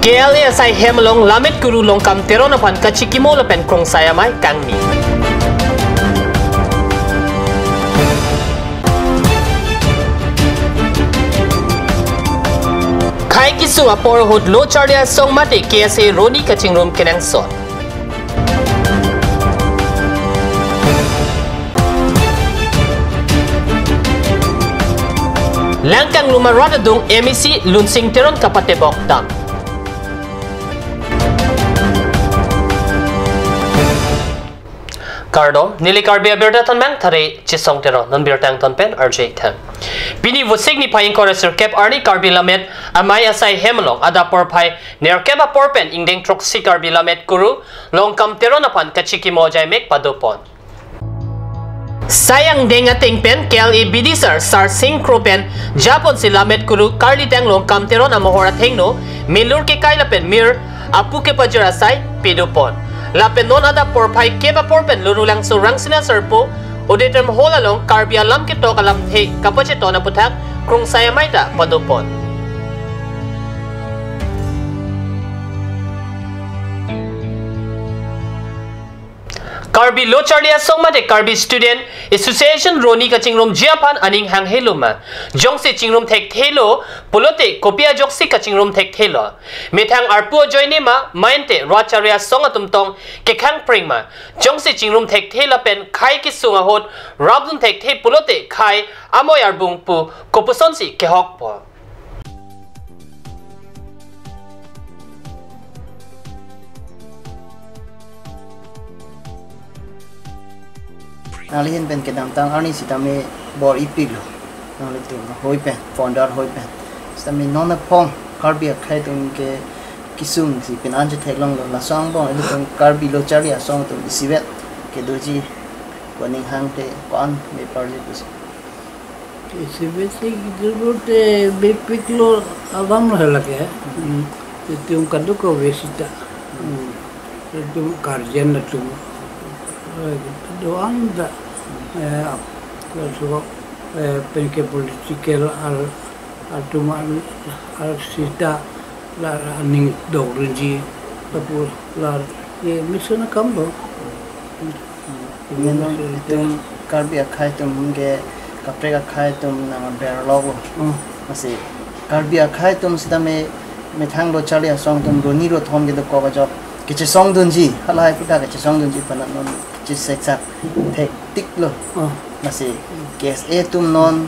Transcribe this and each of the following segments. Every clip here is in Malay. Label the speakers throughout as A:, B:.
A: KLSI Hemalong Lamet Guru Longkam Teronapan Kachikimo Lapen Krong Sayamai Kangni. Kai Kisu Apor Hood Lo Charlia Song Mate KSA Roni Kaching Room Kenang Son. Langkang Lumaradadung MEC Lunsing Teron Kapatebok Dam. Cardo, nili Carbia Berta Ton Mang Tare, Chisong Teron, non Bertang Ton Pen, RJ Tan. Bini would signifying Corresor Cap Arni Carbilamet, Amay Asai Hemalong, Ada Porpai, near Keba Porpen, Inding Troxi Carbilamet Guru, Long Kam Teronapan, Kachiki Mojai Mek Padopon. Sayang denga pen KLA Bidisar Sar Sing Kropen Japon si Lamet Guru Carly Tang Long Kam Teron Amohora Tengno Milur ke Kailapen Mir Apu ke Pajarasai Pedopon. Lapen non ada porpai keba porpen lurulang surang sina serpo udetem holalong karbia lam ke tokalam he kapacheto na putak krong sayamaita padopon. Karbi Lo Charlia Songmate Karbi Student Association Roni Kaching Room Japan Aning Hang Heluma Jongsi Chingrum Tek Helo Polote Kopia Joksi Kaching Room Tek Helo Metang Arpu Joinema Mainte Racharia Songatum Tong Kekang Pringma Jongsi Chingrum Tek Hela Pen Kai Kisunga Hot Rabdun Tek He Polote Kai Amoy Arbung Pu Kopusonsi Kehokpo.
B: Nalihin pen kedam tang arni sitame bor ipig lo nali tu hoi pen founder hoi pen sitame nona pong karbi khai tum ke kisung si pen anje thailong lo la song bong ele tum karbi lo charia song tum sivet ke doji koning hang te kon me parli kus
C: ke sivet se gilbote be piklo abam lo lage tum kadu ko vesita tum karjen na tum doang da so penke political al tuman al sita la ning dogrenji tapu la ye mission kambo
B: tum karbi khai tum ge kapre khai tum na berlogo masi karbi khai tum sitame methang lo chalia song tum roni ro thom ge ko ba kiche song dunji halai puta kiche song dunji panan non kiche seksak thek tik lo masi kes e tum non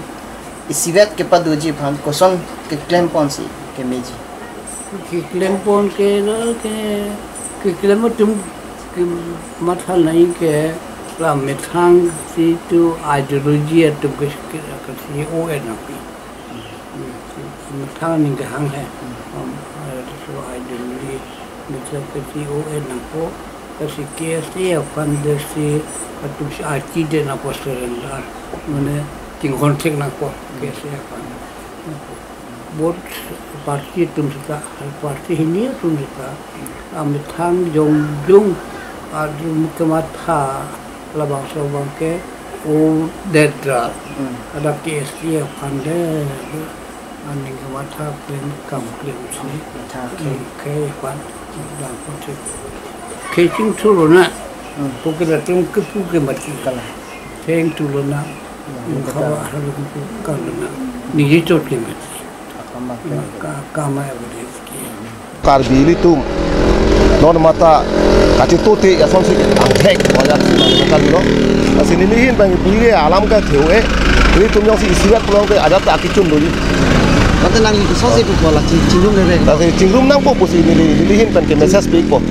B: isivet ke paduji phan koson ke claim ponsi ke meji
C: ke claim pon ke na ke claim tum ke mathal nahi ke la methang si tu ideology at ke si o na pi methang ni ke hang hai so ideology मतलब किसी ओ ना को किसी कैसे अपन देशी तुम आती दे ना पोस्टरंडा मैंने किंग कॉन्टेक्ट ना को कैसे अपन बोट पार्टी तुम सता पार्टी ही नहीं तुम सता अमिताभ जोंग और मुख्यमंत्री लबांग सोबांग के ओ डेट्रा अदा कैसे अपन दे अनिंग माथा प्लेन कंप्लीट नहीं के अपन dan kontek keting tuluna pokoknya tuh kepuke mati kalah teng tuluna kawa halu kaluna ni itu kemat kama ya begitu
D: Karbi itu non mata kacau tuti ya sampai angtek banyak sih kan lo masih nilihin bang pilih alam kan tewe ini tuh yang si isirat pulang ke ada tak kicun dulu.
B: Nanti nang itu sosi tu pola cingrum deh.
D: Tapi cingrum nang pun posisi nilihin pen ke message speak po.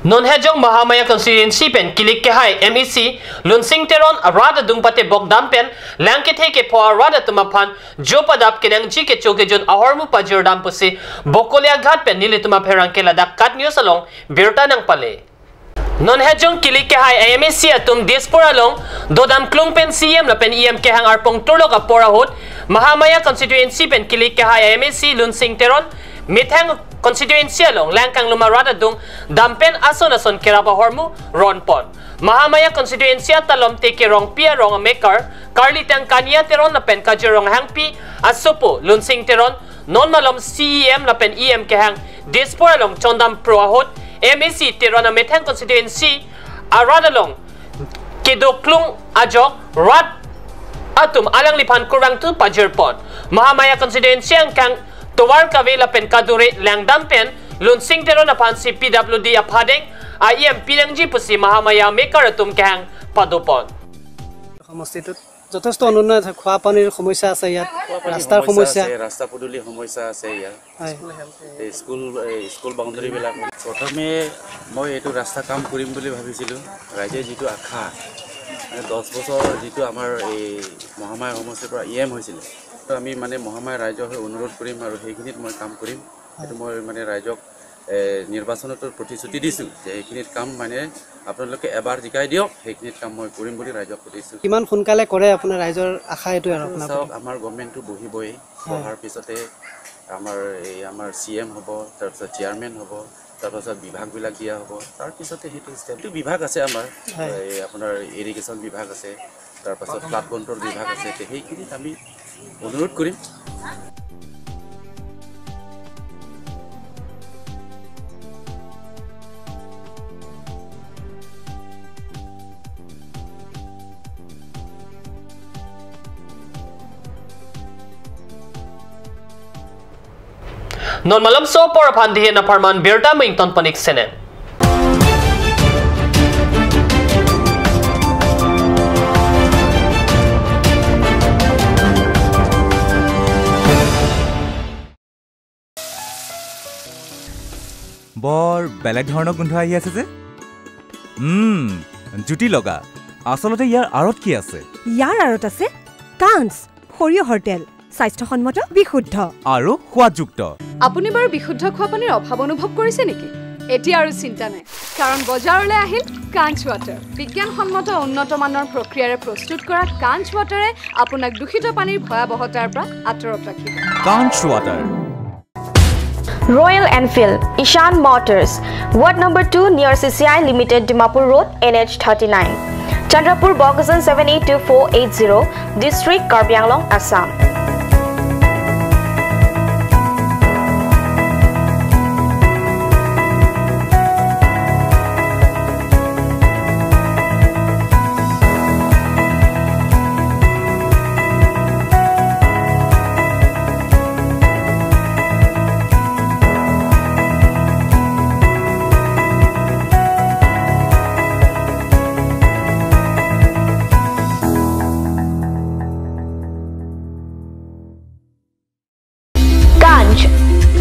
A: Non hejong Mahamaya constituency pen kilik ke hai MEC Lunsing Teron arada dung pate bok dampen langkit he ke po arada tumapan jopadap kenang ji ke choke jon ahormu pajur dam pusi bokolia ghat pen nili tumaperang ke ladak kat news along birta nang pale. Non hejong kilik ke hai MEC atum diaspora long dodam klung pen CM la pen EM ke hang arpong turlok apora hot Mahamaya constituency pen kilik ke hai MEC Lunsing Teron mithang constituency along langkang lumarada dung dampen ason kerapa hormu ronpon Mahamaya constituency talom te ke rong pia rong maker Carly tang kanya teron na pen kajurong hangpi asupo lunsing teron non malom CEM na pen EM ke hang dispora long chondam proahot MEC teron na methang constituency aradalong kedoklung ajok rat atum alang lipan kurang tu pajirpon Mahamaya constituency ang kang towar kavela pen kadure langdam pen lunsing teron na pan si PWD apadeng IM পিলংজি পুসি মহামায়া মেকারতুম ক্যাং পাদোপন
E: সমষ্টিটোত যথেষ্ট অনুন্নত খোৱা পানীৰ সমস্যা আছে ইয়াত ৰাস্তাৰ সমস্যা
F: ৰাস্তা পদূলি সমস্যা আছে ইয়াত স্কুল বাউণ্ডাৰী বিলাক প্ৰথমে মই এইটো ৰাস্তা কাম কৰিম বুলি ভাবিছিলোঁ ৰাইজে যিটো আশা 10 বছৰ যিটো আমাৰ এই মহামায়া সমষ্টিৰ পৰা EM হৈছিল তো আমি মানে মহামায়া ৰাইজক অনুৰোধ কৰিম আৰু সেইখিনিত মই কাম কৰিম এইটো মই মানে ৰাইজক নিৰ্বাচনত প্ৰতিশ্ৰুতি দিছোঁ যে এইখিনিত কাম মানে আপোনালোকে এবাৰ জিকাই দিয়ক সেইখিনিত কাম মই কৰিম বুলি ৰাইজক কৈছোঁ
E: কিমান সোনকালে কৰে আপোনাৰ ৰাইজৰ আশা এইটো আৰু আপোনাৰ
F: আমাৰ গভৰ্ণমেণ্টটো বহিবই অহাৰ পিছতে আমাৰ CM হ'ব তাৰপিছত চেয়াৰমেন হ'ব তাৰপিছত বিভাগবিলাক দিয়া হ'ব তাৰপিছতে সেইটো ষ্টেপটো বিভাগ আছে আমাৰ আপোনাৰ ইৰিগেশ্যন বিভাগ আছে তাৰপিছত ফ্লাড কণ্ট্ৰল বিভাগ আছে সেইখিনিত আমি অনুৰোধ কৰিম
A: Non malam so por pandi na parman birda mington panik sene
G: বৰ বেলেগ ধৰণৰ গোন্ধ আহি আছে যে জুটি লগা আসলতে ইয়াৰ আৰত কি আছে
H: ইয়াৰ আৰত আছে কাঞ্চ সৰিয়হৰ তেল স্বাস্থ্যসন্মত বিশুদ্ধ
G: আৰু সোৱাদযুক্ত
I: আপুনি বাৰু বিশুদ্ধ খোৱা পানীৰ অভাৱ অনুভৱ কৰিছে নেকি এতিয়া আৰু চিন্তা নাই কাৰণ বজাৰলৈ আহিল কাঞ্চ ৱাটাৰ বিজ্ঞানসন্মত উন্নত মানৰ প্ৰক্ৰিয়াৰে প্ৰস্তুত কৰা কাঞ্চ ৱাটাৰে আপোনাক দূষিত পানীৰ ভয়াৱহতাৰ পৰা আঁতৰত ৰাখিব
G: কাঞ্চ water
J: Royal Enfield, Ishan Motors, Ward number 2 near CCI Limited, Dimapur Road, NH 39. Chandrapur, Bogasan 782480, District, Karbi Anglong, Assam.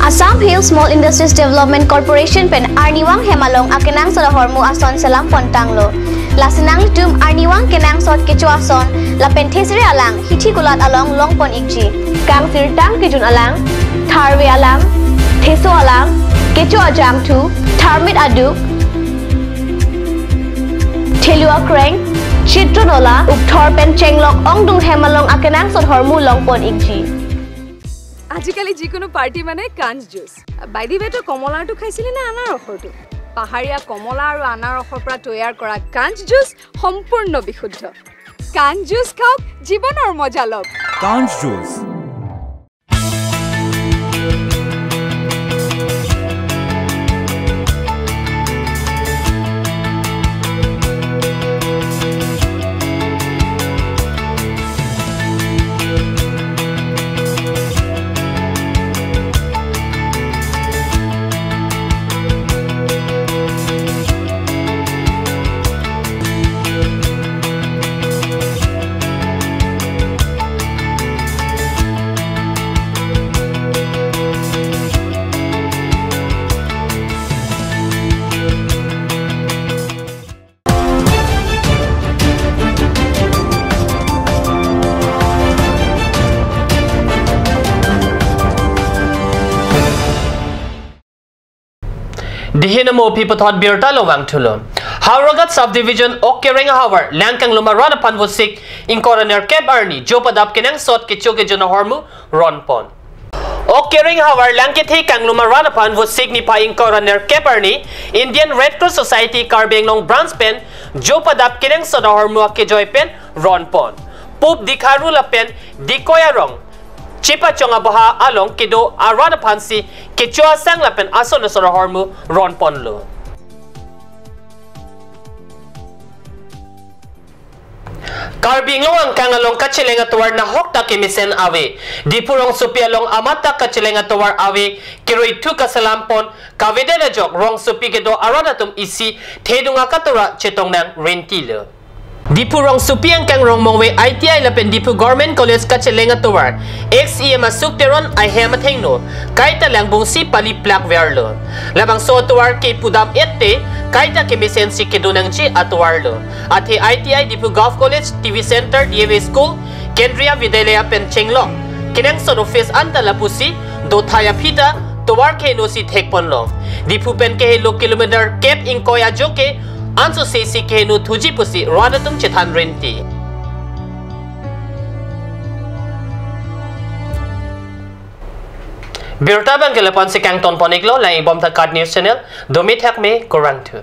J: Assam Hill Small Industries Development Corporation pen Arniwang Hemalong akenang sa hormu ason salam pontanglo. Lasinang tum Arniwang kenang sot kecu ason la penthesire alang hithi kulat along longpon ikji. Kang sirtang kijun alang tharwe alang theso alang kecu ajam tu tharmit aduk thelua kreng chitronola ukthor pen chenglok ongdung Hemalong akenang sot hormu longpon ikji.
I: আজিকালি যিকোনো পাৰ্টি মানে কাঞ্চ জুচ বাইদি বেটো কমলাটো খাইছিলি না আনাৰসৰটো পাহাৰীয়া কমলা আৰু আনাৰসৰ পৰা তৈয়াৰ কৰা কাঞ্চ জুচ সম্পূৰ্ণ বিশুদ্ধ কাঞ্চ জুচ খাওক জীৱনৰ মজা লওক
G: কাঞ্চ juice
A: Dihinamo pipathot birta lowang tulo. Howragat subdivision Okering Howar Langkang Lumarana Panvusik in Coroner Keb Arni Jopadap Kenang Sot Kichoke Jona Hormu Ronpon. Okering hawar langkit hi kang lumaranapan was signifying coroner keparni Indian Red Cross Society karbeng long branch pen jopadap kineng sodahor muak ke joy pen ron pon pup dikharu la pen dikoya rong chipa chonga baha along kido aranapan si kichwa sang la pen aso na sodahor mu ron pon lo. Karbing long kangalong kachilenga tuwar na hokta kimisen awe. Dipurong supia long amata kachilenga tuwar awe. Kiroi tu kasalampon kavede na jok rong supi kedo aranatum isi tedunga katura chetong nang rentilo. Dipurong supi ang kang rong mongwe ITI lapen Dipu Government College kachilenga tuwar. XEM asuk teron ay hematheng no. Kaita lang bungsi pali plak verlo. Labang so tuwar ke pudam ette kaita kimisen si kedo nang chi atuwar lo. At hi ITI Dipu Golf College TV Center DAV School Kendriya Vidyalaya Penchenglong kinang son office anta lapusi do thaya pita tuwar ke no si thekpon long Dipu pen ke lo kilometer cap inkoya joke anso se si ke no thuji pusi radatum chethan renti Birta bang kelapan si kang ton poniklo lai bom ta card news channel domit hak me korang tu